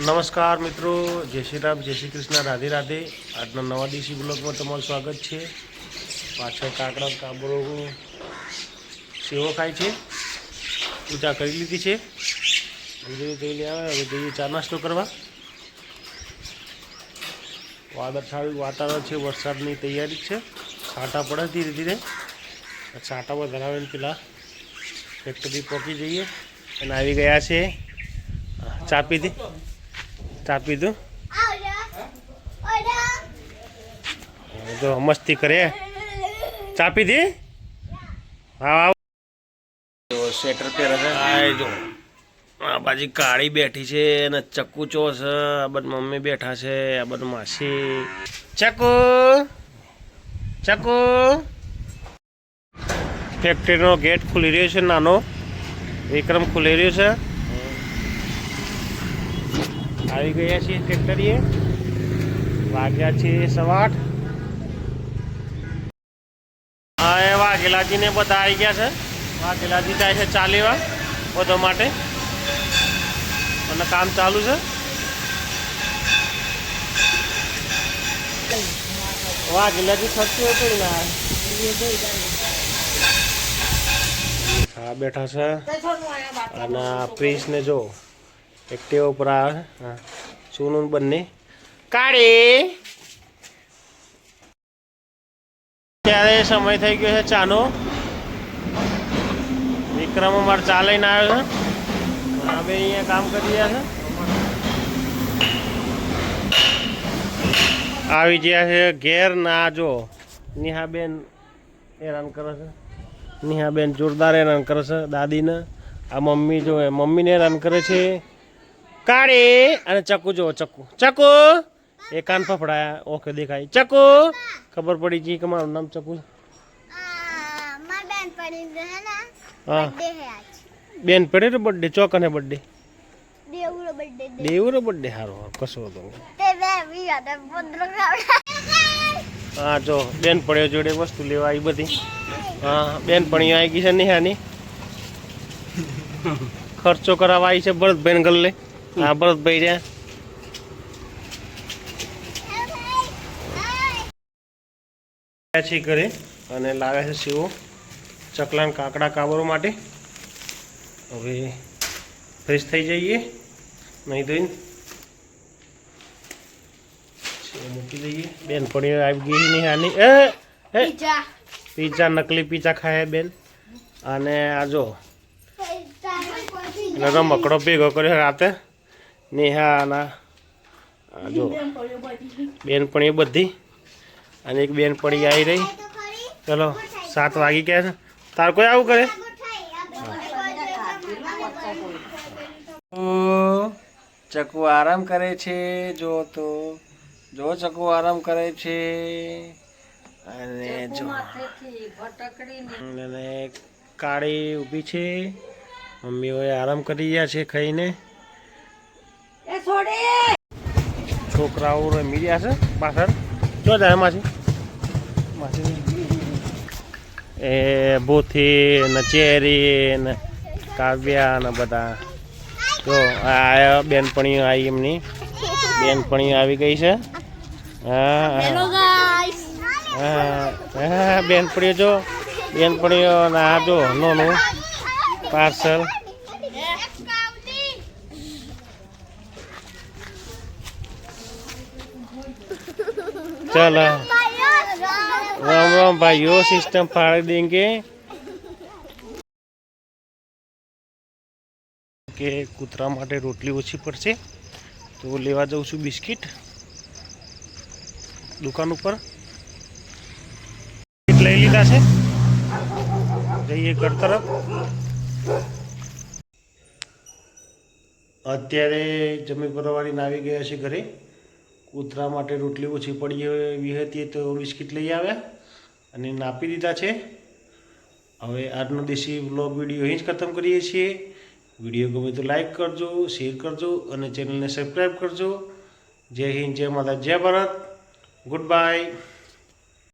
નમસ્કાર મિત્રો, જય શ્રી રામ, જય શ્રી કૃષ્ણ, રાધે રાધે। આજના નવા દેશી બ્લોગમાં તમારું સ્વાગત છે। પાછળ કાકડા કાબરો સેવો ખાય છે, પૂજા કરી લીધી છે, મંદિરે જઈને આવે। હવે જઈએ ચા નાસ્તો કરવા। વાદળછાયું વાતાવરણ છે, વરસાદની તૈયારી છે, છાંટા પડે ધીરે ધીરે। છાંટામાં ધરાવીને પેલા ફેક્ટરી પહોંચી જઈએ અને આવી ગયા છે। ચા પીધી, ચા પીધું જો મસ્તી કરે। ચા પીધી? હા, સ્વેટર પહેરે છે। આ જો આ બાજી કાળી બેઠી છે અને ચક્કુ ચો છે। આ બધ મમ્મી બેઠા છે, આ બધ માસી। ચક્કુ ચક્કુ ફેક્ટરીનો ગેટ ખુલી રહ્યો છે, નાનો વિક્રમ ખુલી રહ્યો છે। આવી ગયા છીએ ફેક્ટરીએ, વાગ્યા છે 8:15। હા, એ વાઘેલાજીને બધા આવી ગયા છે। વાઘેલાજી જાય છે ચા લેવા બધા માટે અને કામ ચાલુ છે। વાઘેલાજી થતું હતું ના હા બેઠા છે અને પ્રિન્સને જો એક્ટિવા ઉપર આવે। હા, સોનું બંને કાઢી। ત્યારે સમય થઈ ગયો છે ચાનો। વિક્રમ અમારે ચા લઈને આવ્યો છે, હવે અહીંયા કામ કરી રહ્યા છે। આવી ગયા છે ઘેર ના જો નિહાબેન હેરાન કરે છે। નિહાબેન જોરદાર હેરાન કરે છે દાદીને। આ મમ્મી જો મમ્મીને હેરાન કરે છે। કાળી અને ચક્કુ જો ચક્કુ ચક્કુ એ કાન ફફડાયા, ઓકે દેખાય। ચક્કુ ખબર પડી ગઈ કે મારું નામ ચક્કુ। હા, બેન પડે તો બર્થડે ચોકને બર્થડે દેવરો બર્થડે સારો કશો હતો। હા જો બેન પડ્યો જોડે વસ્તુ લેવા આવી બધી। હા, બેન પણ આવી ગઈ છે નિહાની, ખર્ચો કરાવવા આવી છે ભરતભાઈ ગલ્લે। હા, ભરતભાઈ રહ્યા છે ઘરે અને લાવ્યા છે સેવો ચકલાન કાકડા કાબરો માટે। હવે ફ્રેશ થઈ જઈએ, નહીં ધોઈને સેવો મૂકી દઈએ। બેન પણ આવી ગઈ નિહાની। પીઝા નકલી પીઝા ખાય બેન। અને આ જો રમકડો ભેગો કર્યો રાતે નેહાના। જો બેનપણી એ બધી અને એક બેનપણી આવી રહી। ચલો 7 વાગી ગયા છે, તાર કોઈ આવું કરે? ચકુ આરામ કરે છે, જો તો જો ચકુ આરામ કરે છે। અને જો અને કાળી ઊભી છે, મમ્મીઓએ આરામ કરી રહ્યા છે ખાઈને। છોકરાઓ રમી રહ્યા છે પાછળ, જો જાય માસી માસી એ ભૂથી ને ચેરી ને કાવ્યા ને બધા જો આ બેનપણીઓ આવી, એમની બેનપણીઓ આવી ગઈ છે। હા હા બેનપણીઓ જો બેનપણીઓ ના જો નોનું પાર્સલ। चलो राम राम भाइयों, सिस्टम फाड़ देंगे કે કૂતરા માટે રોટલી ઓછી પડશે તો લેવા જાઉં છું બિસ્કિટ દુકાન ઉપર। લઈ લીધા છે, જઈએ ઘર તરફ। અત્યારે જમી પરવારીને આવી ગયા છે ઘરે। કૂતરા માટે રોટલી ઓછી પડી એવી હતી તો બિસ્કિટ લઈ આવ્યા અને નાપી દીધા છે। હવે આજનો દેશી વ્લોગ વિડીયો અહીં જ ખતમ કરીએ છીએ। વિડીયો ગમે તો લાઈક કરજો, શેર કરજો અને ચેનલને સબસ્ક્રાઈબ કરજો। જય હિન્દ, જય માતા, જય ભારત, ગુડ બાય।